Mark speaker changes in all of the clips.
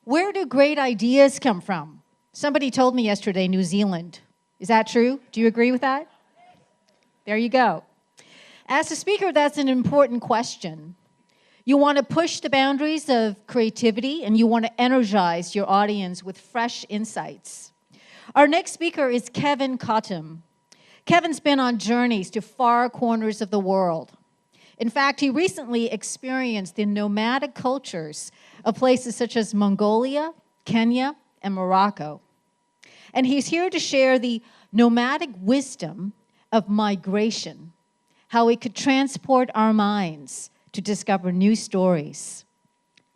Speaker 1: Where do great ideas come from? Somebody told me yesterday New Zealand. Is that true? Do you agree with that? There you go. As a speaker, that's an important question. You want to push the boundaries of creativity and you want to energize your audience with fresh insights. Our next speaker is Kevin Cottam. Kevin's been on journeys to far corners of the world. In fact, he recently experienced the nomadic cultures of places such as Mongolia, Kenya, and Morocco. And he's here to share the nomadic wisdom of migration, how it could transport our minds to discover new stories.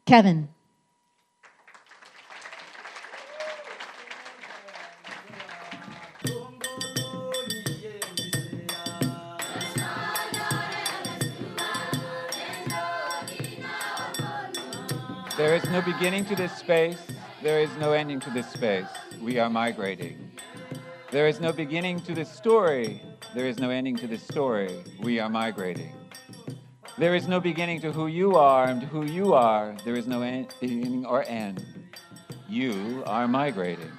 Speaker 1: Kevin.
Speaker 2: There is no beginning to this space. There is no ending to this space. We are migrating. There is no beginning to this story. There is no ending to this story. We are migrating. There is no beginning to who you are and who you are. There is no beginning or end. You are migrating.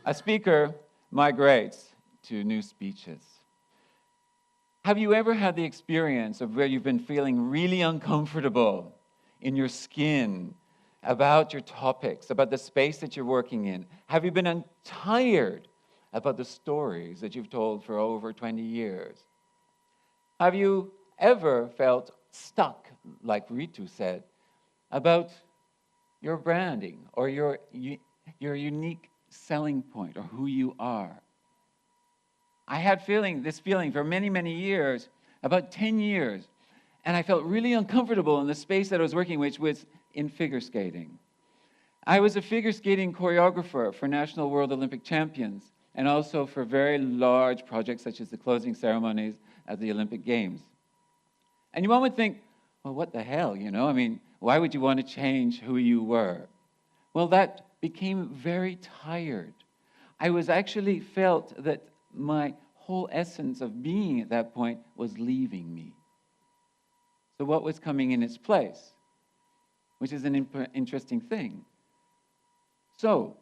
Speaker 2: A speaker migrates to new speeches. Have you ever had the experience of where you've been feeling really uncomfortable in your skin about your topics, about the space that you're working in? Have you been tired about the stories that you've told for over 20 years? Have you ever felt stuck, like Ritu said, about your branding or your unique selling point or who you are? I had this feeling for many, many years, about 10 years, and I felt really uncomfortable in the space that I was working, which was in figure skating. I was a figure skating choreographer for National World Olympic Champions and also for very large projects such as the closing ceremonies at the Olympic Games. And one would think, well, what the hell, I mean, why would you want to change who you were? Well, that became very tired. I was actually felt that my whole essence of being at that point was leaving me. So what was coming in its place? Which is an interesting thing. So,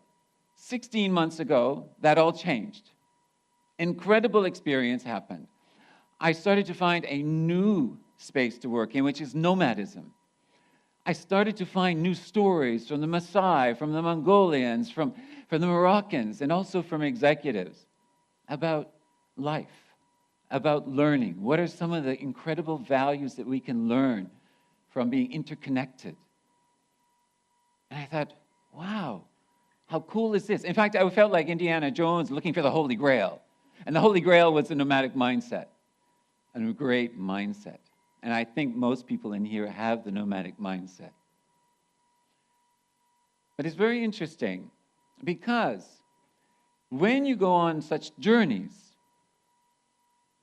Speaker 2: 16 months ago, that all changed. Incredible experience happened. I started to find a new space to work in, which is nomadism. I started to find new stories from the Maasai, from the Mongolians, from the Moroccans, and also from executives about life, about learning. What are some of the incredible values that we can learn from being interconnected? And I thought, wow, how cool is this? In fact, I felt like Indiana Jones looking for the Holy Grail. And the Holy Grail was the nomadic mindset, a great mindset. And I think most people in here have the nomadic mindset. But it's very interesting because when you go on such journeys,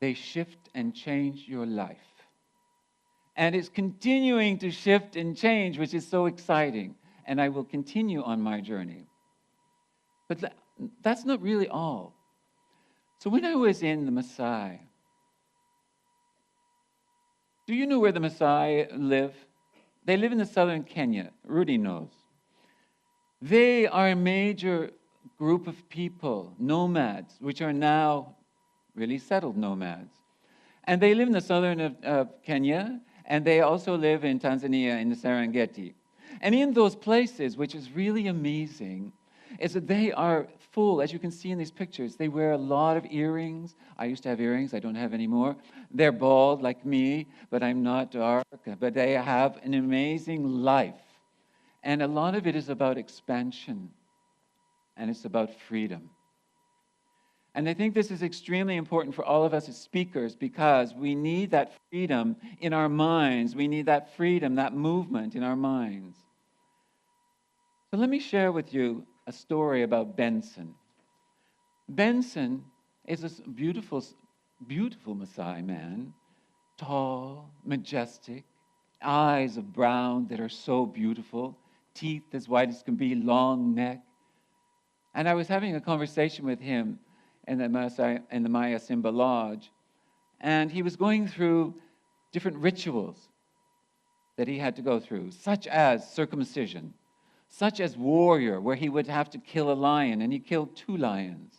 Speaker 2: they shift and change your life. And it's continuing to shift and change, which is so exciting. And I will continue on my journey. But that's not really all. So when I was in the Maasai, do you know where the Maasai live? They live in the southern Kenya. Rudy knows. They are a major group of people, nomads, which are now really settled nomads. And they live in the southern of Kenya, and they also live in Tanzania in the Serengeti. And in those places, which is really amazing, is that they are full, as you can see in these pictures. They wear a lot of earrings. I used to have earrings, I don't have anymore. They're bald like me, but I'm not dark. But they have an amazing life. And a lot of it is about expansion, and it's about freedom. And I think this is extremely important for all of us as speakers because we need that freedom in our minds. We need that freedom, that movement in our minds. So let me share with you a story about Benson. Benson is this beautiful, beautiful Maasai man, tall, majestic, eyes of brown that are so beautiful, teeth as white as can be, long neck. And I was having a conversation with him in the Maya Simba Lodge, and he was going through different rituals that he had to go through, such as circumcision, such as warrior, where he would have to kill a lion, and he killed 2 lions.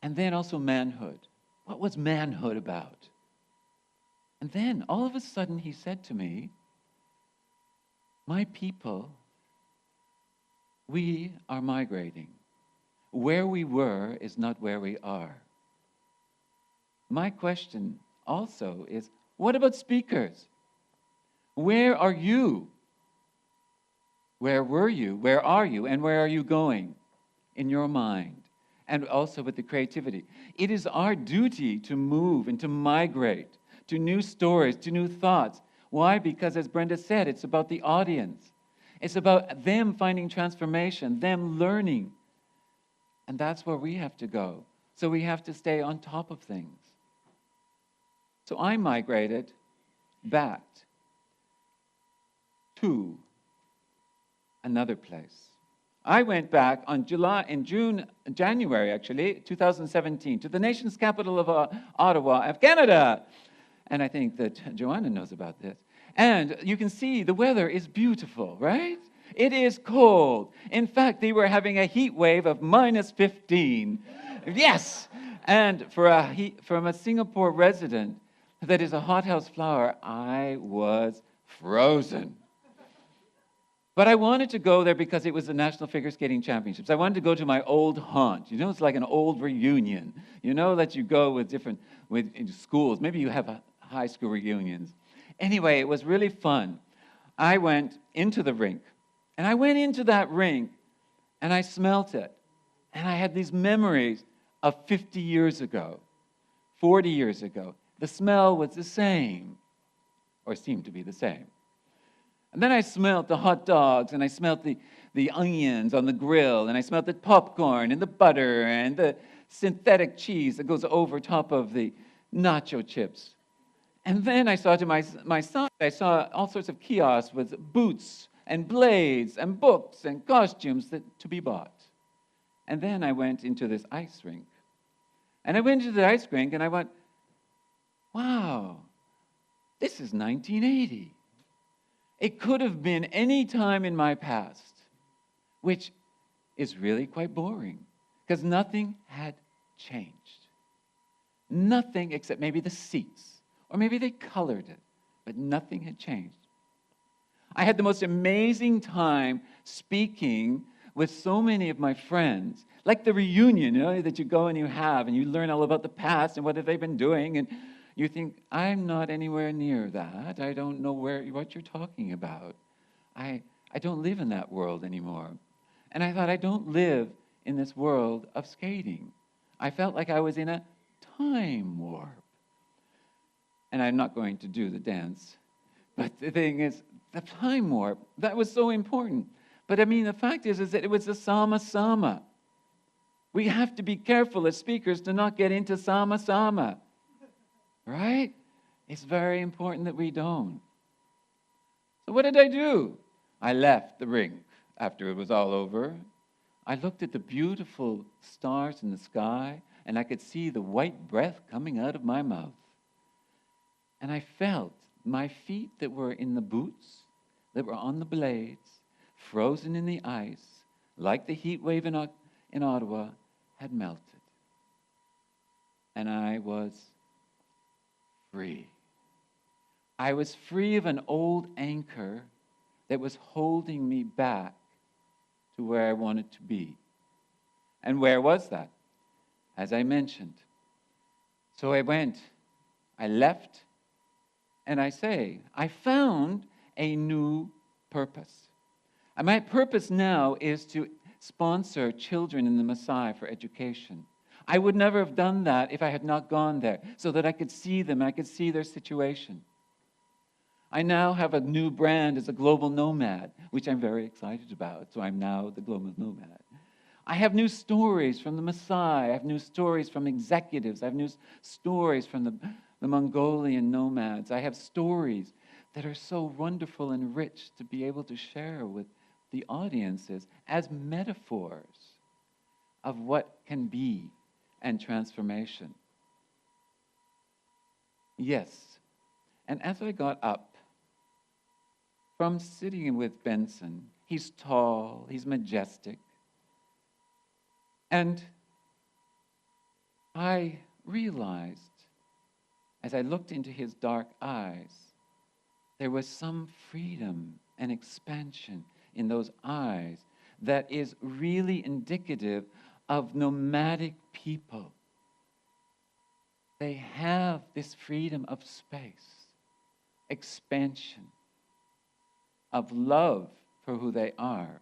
Speaker 2: And then also manhood. What was manhood about? And then all of a sudden he said to me, my people, we are migrating. Where we were is not where we are. My question also is, what about speakers? Where are you? Where were you? Where are you? And where are you going in your mind? And also with the creativity. It is our duty to move and to migrate to new stories, to new thoughts. Why? Because as Brenda said, it's about the audience. It's about them finding transformation, them learning. And that's where we have to go. So we have to stay on top of things. So I migrated back to another place. I went back on January actually, 2017, to the nation's capital of Ottawa, of Canada. And I think that Joanna knows about this. And you can see the weather is beautiful, right? It is cold. In fact, they were having a heat wave of -15. Yes! And from a Singapore resident that is a hothouse flower, I was frozen. But I wanted to go there because it was the National Figure Skating Championships. I wanted to go to my old haunt. You know, it's like an old reunion. You know that you go with in schools. Maybe you have high school reunions. Anyway, it was really fun. I went into the rink. And I went into that rink, and I smelt it. And I had these memories of 50 years ago, 40 years ago. The smell was the same, or seemed to be the same. And then I smelt the hot dogs, and I smelt the onions on the grill, and I smelt the popcorn and the butter and the synthetic cheese that goes over top of the nacho chips. And then I saw to my side, I saw all sorts of kiosks with boots and blades and books and costumes to be bought. And then I went into this ice rink. And I went into the ice rink, and I went, wow, this is 1980. It could have been any time in my past, which is really quite boring, because nothing had changed. Nothing except maybe the seats, or maybe they colored it, but nothing had changed. I had the most amazing time speaking with so many of my friends, like the reunion, you know, that you go and you learn all about the past and what have they been doing, and you think, I'm not anywhere near that. I don't know what you're talking about. I don't live in that world anymore. And I thought, I don't live in this world of skating. I felt like I was in a time warp. And I'm not going to do the dance. But the thing is, the time warp, that was so important. But I mean, the fact is that it was a sama-sama. We have to be careful as speakers to not get into sama-sama. Right? It's very important that we don't. So what did I do? I left the rink after it was all over. I looked at the beautiful stars in the sky, and I could see the white breath coming out of my mouth. And I felt my feet that were in the boots, that were on the blades, frozen in the ice, like the heat wave in Ottawa, had melted. And I was free. I was free of an old anchor that was holding me back to where I wanted to be. And where was that? As I mentioned. So I went, I left, and I found a new purpose. And my purpose now is to sponsor children in the Maasai for education. I would never have done that if I had not gone there, so that I could see them, I could see their situation. I now have a new brand as a Global Nomad, which I'm very excited about, so I'm now the Global Nomad. I have new stories from the Maasai, I have new stories from executives, I have new stories from the Mongolian nomads. I have stories that are so wonderful and rich to be able to share with the audiences as metaphors of what can be and transformation. Yes, and as I got up from sitting with Benson, He's tall, he's majestic. And I realized, as I looked into his dark eyes, there was some freedom and expansion in those eyes that is really indicative of nomadic people. They have this freedom of space, expansion, of love for who they are.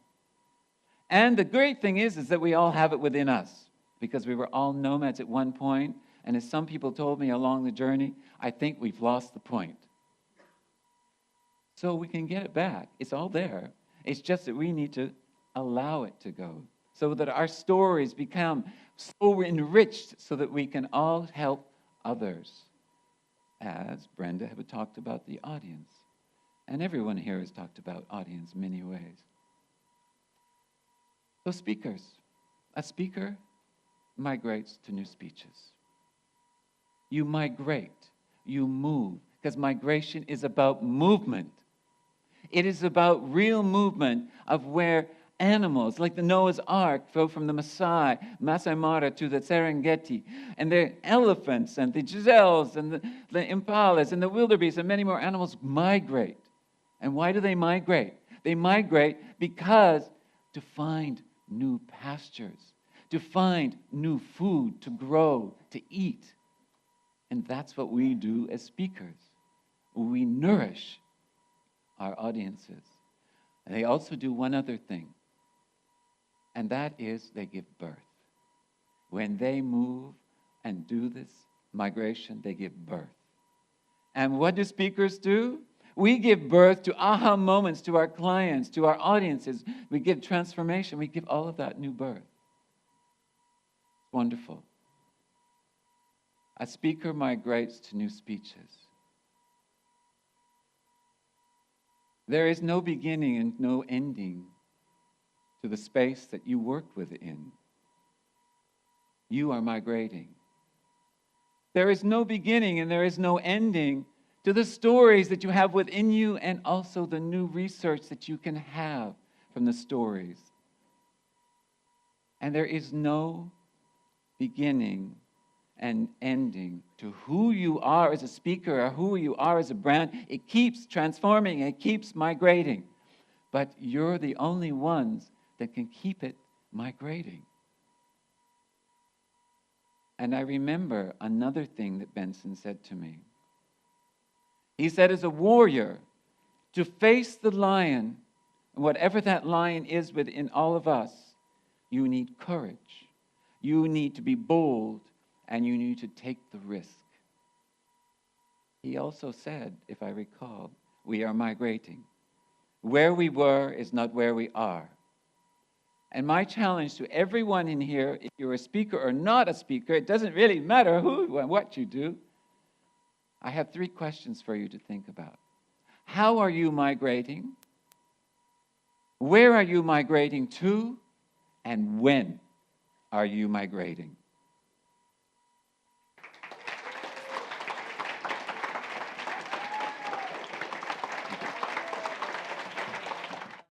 Speaker 2: And the great thing is that we all have it within us, because we were all nomads at one point, and as some people told me along the journey, I think we've lost the point. So we can get it back. It's all there. It's just that we need to allow it to go, so that our stories become so enriched so that we can all help others. As Brenda had talked about the audience. And everyone here has talked about audience in many ways. So speakers. A speaker migrates to new speeches. You migrate. You move. Because migration is about movement. It is about real movement of where animals, like the Noah's Ark, go from the Masai Mara to the Serengeti, and the elephants and the gazelles and the impalas and the wildebeest and many more animals migrate. And why do they migrate? They migrate because to find new pastures, to find new food to grow, to eat. And that's what we do as speakers. We nourish our audiences. And they also do one other thing. And that is they give birth. When they move and do this migration, they give birth. And what do speakers do? We give birth to aha moments to our clients, to our audiences. We give transformation. We give all of that new birth. It's wonderful. A speaker migrates to new speeches. There is no beginning and no ending to the space that you work within. You are migrating. There is no beginning and there is no ending to the stories that you have within you, and also the new research that you can have from the stories. And there is no beginning and ending to who you are as a speaker or who you are as a brand. It keeps transforming, it keeps migrating. But you're the only ones that can keep it migrating. And I remember another thing that Benson said to me. He said, as a warrior, to face the lion, whatever that lion is within all of us, you need courage. You need to be bold, and you need to take the risk. He also said, if I recall, we are migrating. Where we were is not where we are. And my challenge to everyone in here, if you're a speaker or not a speaker, it doesn't really matter who and what you do. I have 3 questions for you to think about. How are you migrating? Where are you migrating to? And when are you migrating?